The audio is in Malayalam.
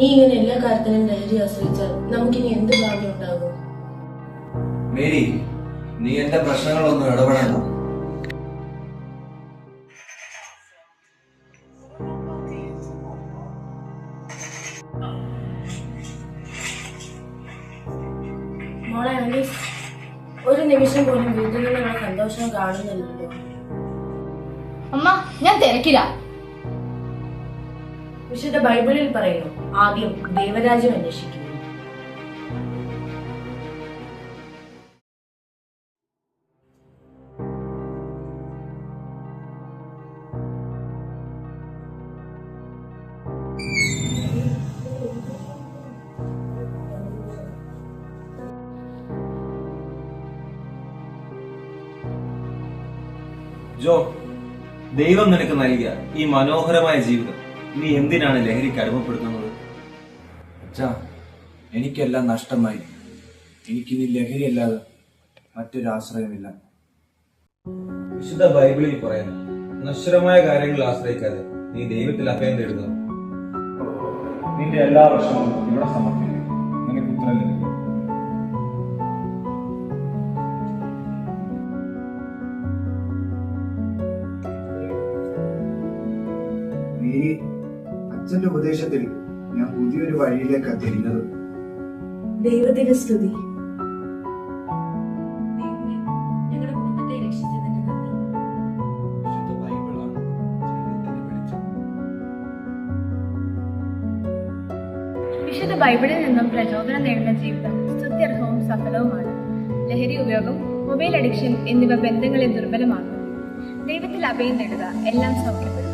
നീ ഇങ്ങനെ എല്ലാ കാര്യത്തിനും ലഹരി ആശ്രയിച്ചാൽ നമുക്കിനി എന്ത് ഭാഗ്യം ഉണ്ടാകും? മേരി, നീ എന്റെ പ്രശ്നങ്ങളൊന്നും ഇടപെടണ്ട. മോളെ ആലീസ്, ഒരു നിമിഷം പോലും വീട്ടിൽ നിന്നുള്ള സന്തോഷം കാണുന്നില്ലല്ലോ. അമ്മ, ഞാൻ തിരക്കില്ല. വിശുദ്ധ ബൈബിളിൽ പറയുന്നു, ആദ്യം ദൈവരാജ്യം അന്വേഷിക്കുന്നു. ജോ, ദൈവം നിനക്ക് നൽകിയ ഈ മനോഹരമായ ജീവിതം നീ എന്തിനാണ് ലഹരിക്ക് അടിമപ്പെടുത്തുന്നത്? അച്ഛാ, എനിക്കെല്ലാം നഷ്ടമായി. എനിക്കിനി ലഹരിയല്ലാതെ മറ്റൊരു ആശ്രയമില്ല. വിശുദ്ധ ബൈബിളിൽ പറയുന്നു, നശ്വരമായ കാര്യങ്ങളിൽ ആശ്രയിക്കാതെ നീ ദൈവത്തിൽ അഭയം തേടുക. നിന്റെ എല്ലാ പ്രശ്നവും ഇവിടെ സമർപ്പിക്കും, നിനക്ക് ഉത്തരം ലഭിക്കും. മേരി, അച്ഛന്റെ ഉപദേശത്തിൽ ഞാൻ പുതിയൊരു വഴിയിലേക്കാണ് തിരിഞ്ഞത്. ദൈവത്തിന്റെ സ്തുതി. ഞങ്ങളുടെ കുടുംബത്തെ രക്ഷിച്ചതിന് നന്ദി. വിശുദ്ധ ബൈബിളാണ് ജീവിതത്തിന്റെ വെളിച്ചം. വിശുദ്ധ ബൈബിളിൽ നിന്നും പ്രചോദനം നേടുന്ന ജീവിതം സ്തുത്യർഹവും സഫലവുമാണ്. ലഹരി ഉപയോഗം, മൊബൈൽ അഡിക്ഷൻ എന്നിവ ബന്ധങ്ങളെ ദുർബലമാക്കും. ദൈവത്തിൽ അഭയം നേടുക, എല്ലാം സൗഖ്യപ്പെടും.